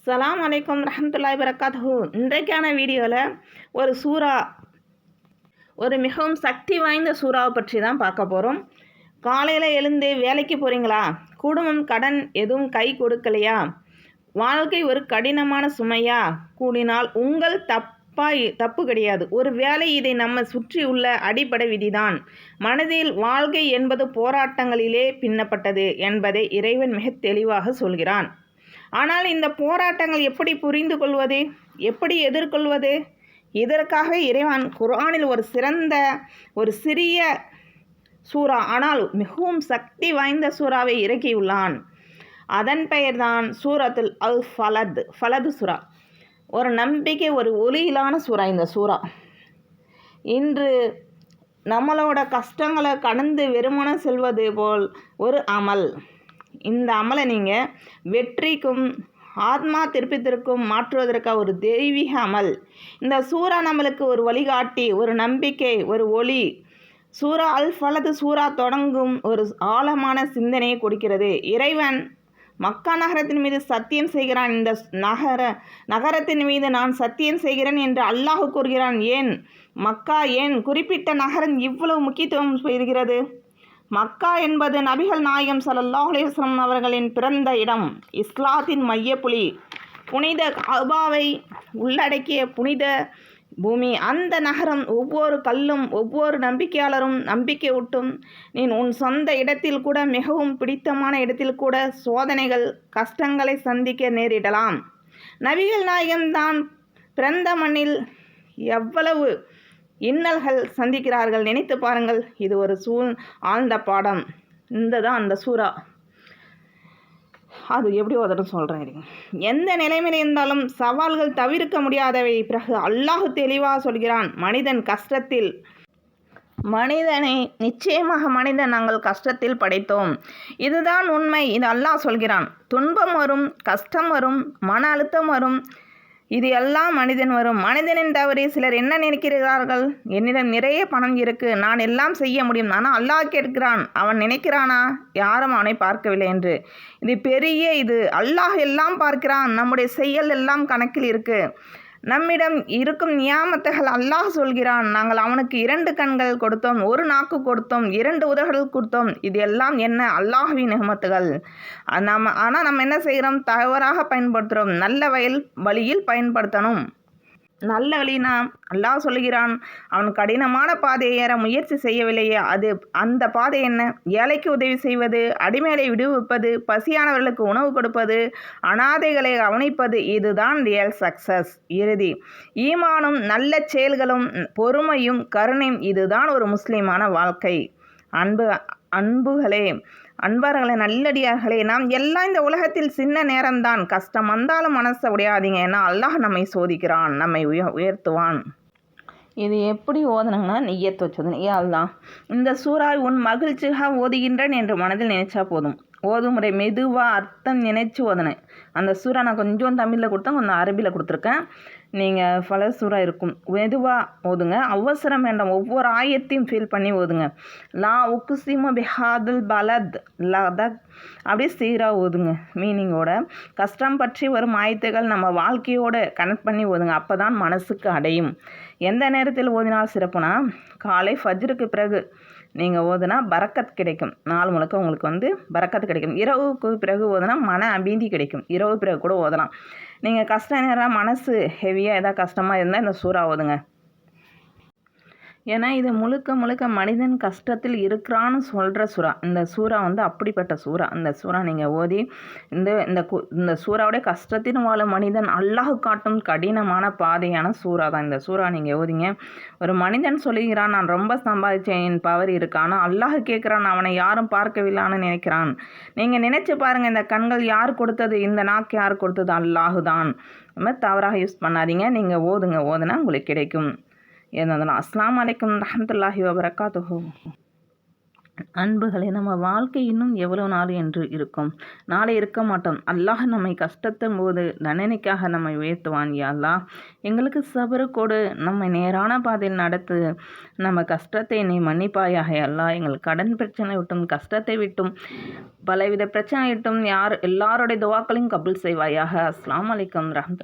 அஸ்ஸலாமு அலைக்கும் ரஹ்மத்துல்லாஹி வரகாத்துஹு. இன்றைக்கான வீடியோவில் ஒரு மிகவும் சக்தி வாய்ந்த சூறாவை பற்றி தான் பார்க்க போகிறோம். காலையில் எழுந்து வேலைக்கு போகிறீங்களா? குடும்பம் கடன் எதுவும் கை கொடுக்கலையா? வாழ்க்கை ஒரு கடினமான சுமையா கூடினால் உங்கள் தப்பு கிடையாது. ஒரு வேளை இதை நம்ம சுற்றி உள்ள அடிப்படை விதிதான். மனதில் வாழ்க்கை என்பது போராட்டங்களிலே பின்னப்பட்டது என்பதை இறைவன் மிக தெளிவாக சொல்கிறான். ஆனால் இந்த போராட்டங்கள் எப்படி புரிந்து கொள்வது, எப்படி எதிர்கொள்வது? இதற்காக இறைவன் குர்ஆனில் ஒரு சிறிய சூறா ஆனால் மிகவும் சக்தி வாய்ந்த சூறாவை இறக்கியுள்ளான். அதன் பெயர்தான் சூரத்துல் ஃபலது சூறா. ஒரு நம்பிக்கை, ஒரு ஒளியிலான சூறா இந்த சூறா. இன்று நம்மளோட கஷ்டங்களை கடந்து வெறுமனம் செல்வது போல் ஒரு அமல். இந்த அமலை நீங்கள் வெற்றிக்கும் ஆத்மா திருப்பத்திற்கும் மாற்றுவதற்காக ஒரு தெய்வீக அமல். இந்த சூறா நம்மளுக்கு ஒரு வழிகாட்டி, ஒரு நம்பிக்கை, ஒரு ஒளி. சூரா ஃபலது சூறா தொடங்கும் ஒரு ஆழமான சிந்தனையை கொடுக்கிறது. இறைவன் மக்கா நகரத்தின் மீது சத்தியம் செய்கிறான். இந்த நகரத்தின் மீது நான் சத்தியம் செய்கிறேன் என்று அல்லாஹ் கூறுகிறான். ஏன் மக்கா, ஏன் குறிப்பிட்ட நகரம் இவ்வளவு முக்கியத்துவம் பெறுகிறது? மக்கா என்பது நபிகள் நாயகம் ஸல்லல்லாஹு அலைஹி வஸல்லம் அவர்களின் பிறந்த இடம், இஸ்லாத்தின் மையப்புலி, புனித கஅபாவை உள்ளடக்கிய புனித பூமி. அந்த நகரம் ஒவ்வொரு கல்லும் ஒவ்வொரு நம்பிக்கையாளரும் நம்பிக்கை ஊட்டும். நீ உன் சொந்த இடத்தில் கூட, மிகவும் பிடித்தமான இடத்தில் கூட சோதனைகள், கஷ்டங்களை சந்திக்க நேரிடலாம். நபிகள் நாயகம் தான் பிறந்த மண்ணில் எவ்வளவு இன்னல்கள் சந்திக்கிறார்கள் நினைத்து பாருங்கள். இது ஒரு ஆழ்ந்த பாடம். தான் அந்த சூறா. அது எப்படி உதவும் சொல்கிறேன். எந்த நிலைமையில் இருந்தாலும் சவால்கள் தவிர்க்க முடியாதவை. பிறகு அல்லாஹ் தெளிவாக சொல்கிறான், நிச்சயமாக மனிதன் நாங்கள் கஷ்டத்தில் படைத்தோம். இதுதான் உண்மை. இது அல்லாஹ் சொல்கிறான். துன்பம் வரும், கஷ்டம் வரும், மன அழுத்தம் வரும், இது எல்லாம் மனிதன் வரும். மனிதனின் தவறு. சிலர் என்ன நினைக்கிறார்கள், என்னிடம் நிறைய பணம் இருக்குது, நான் எல்லாம் செய்ய முடியும். ஆனால் அல்லாஹ் கேட்கிறான், அவன் நினைக்கிறானா? யாரும் அவனை பார்க்கவில்லை என்று. இது அல்லாஹ் எல்லாம் பார்க்கிறான். நம்முடைய செயல் எல்லாம் கணக்கில் இருக்குது. நம்மிடம் இருக்கும் நியாமத்துகள் அல்லாஹ் சொல்கிறான், நாங்கள் அவனுக்கு 2 கண்கள் கொடுத்தோம், 1 நாக்கு கொடுத்தோம், 2 உதடுகள் கொடுத்தோம். இது எல்லாம் என்ன? அல்லாஹ்வின் நிஹமத்துகள். ஆனால் நம்ம என்ன செய்கிறோம்? தவறாக பயன்படுத்துகிறோம். நல்ல வழியில் பயன்படுத்தணும். நல்ல வழினா அல்லாஹ் சொல்கிறான், அவன் கடினமான பாதையை ஏற முயற்சி செய்யவில்லையே, அந்த பாதை என்ன? ஏழைக்கு உதவி செய்வது, அடிமைகளை விடுவிப்பது, பசியானவர்களுக்கு உணவு கொடுப்பது, அனாதைகளை கவனிப்பது. இதுதான் ரியல் சக்சஸ். இறுதி ஈமானும் நல்ல செயல்களும் பொறுமையும் கருணையும். இதுதான் ஒரு முஸ்லிமான வாழ்க்கை. அன்பர்களே, நல்லடியார்களே, நாம் எல்லாம் இந்த உலகத்தில் சின்ன நேரம்தான். கஷ்டம் வந்தாலும் மனசை உடையாதீங்க. ஏன்னா அல்லாஹ் நம்மை சோதிக்கிறான், நம்மை உயர்த்துவான். இது எப்படி ஓதணுங்கன்னா, நிய்யத் வச்சது. யா அல்லாஹ், இந்த சூறாவை உன் மகிழ்ச்சியாக ஓதுகின்றேன் என்று மனதில் நினைச்சா போதும். ஓதுமுறை மெதுவாக அர்த்தம் நினைச்சு ஓதனேன். அந்த சூறா நான் கொஞ்சம் தமிழில் கொடுத்தேன், கொஞ்சம் அரபியில் கொடுத்துருக்கேன். நீங்கள் பல சூறா இருக்கும். மெதுவாக ஓதுங்க, அவசரம் வேண்டாம். ஒவ்வொரு ஆயத்தையும் ஃபீல் பண்ணி ஓதுங்க. லா உக்ஸிமு பிஹாதுல் பலத் லதக் அப்படியே சீராக ஓதுங்க, மீனிங்கோட. கஷ்டம் பற்றி வரும் ஆயத்துகள் நம்ம வாழ்க்கையோடு கனெக்ட் பண்ணி ஓதுங்க. அப்போ தான் மனசுக்கு அடையும். எந்த நேரத்தில் ஓதினால் சிறப்புனா, காலை ஃபஜ்ருக்கு பிறகு நீங்கள் ஓதுனா பரக்கத் கிடைக்கும். நாள் முழுக்க உங்களுக்கு பரக்கத்து கிடைக்கும். இரவுக்கு பிறகு ஓதுனா மன அமைதி கிடைக்கும். இரவு பிறகு கூட ஓதலாம். நீங்கள் கஷ்ட நேரம், மனசு ஹெவியாக ஏதாவது கஷ்டமாக இருந்தால் இந்த சூறா ஓதுங்க. ஏன்னா இது முழுக்க மனிதன் கஷ்டத்தில் இருக்கிறான்னு சொல்கிற சூறா. இந்த சூறா அப்படிப்பட்ட சூறா. இந்த சூறா நீங்கள் ஓதி இந்த சூறாவுடைய கஷ்டத்தின் வாழும் மனிதன் அல்லாஹ் காட்டும் கடினமான பாதையான சூறா தான் இந்த சூறா. நீங்கள் ஓதிங்க. ஒரு மனிதன் சொல்லுகிறான், நான் ரொம்ப சம்பாதிச்சேன், என் பவர் இருக்கு. ஆனால் அல்லாஹ் கேட்குறான், அவனை யாரும் பார்க்கவில்லைன்னு நினைக்கிறான். நீங்கள் நினச்சி பாருங்கள், இந்த கண்கள் யார் கொடுத்தது, இந்த நாக்கு யார் கொடுத்தது? அல்லாஹ் தான். தவறாக யூஸ் பண்ணாதீங்க. நீங்கள் ஓதுனா உங்களுக்கு கிடைக்கும். அஸ்ஸலாமு அலைக்கும் ரஹ்மத்துல்லாஹி வபரகாத்துஹு. அன்புகளே, நம்ம வாழ்க்கை இன்னும் எவ்வளோ நாள் என்று இருக்கும்? நாளை இருக்க மாட்டோம். அல்லாஹ் நம்மை கஷ்டத்தின் போது தண்டனைக்காக நம்மை உயர்த்துவான். யா அல்லாஹ், எங்களுக்கு சபரு கொடு, நம்மை நேரான பாதையில் நடத்து, நம்ம கஷ்டத்தை நீ மன்னிப்பாயாக. அல்லாஹ், எங்கள் கடன் பிரச்சனை விட்டும், கஷ்டத்தை விட்டும், பலவித பிரச்சனை விட்டும் எல்லாருடைய துவாக்களையும் கபூல் செய்வாயாக. அஸ்ஸலாமு அலைக்கும் ரஹ்மத்துல்லாஹி.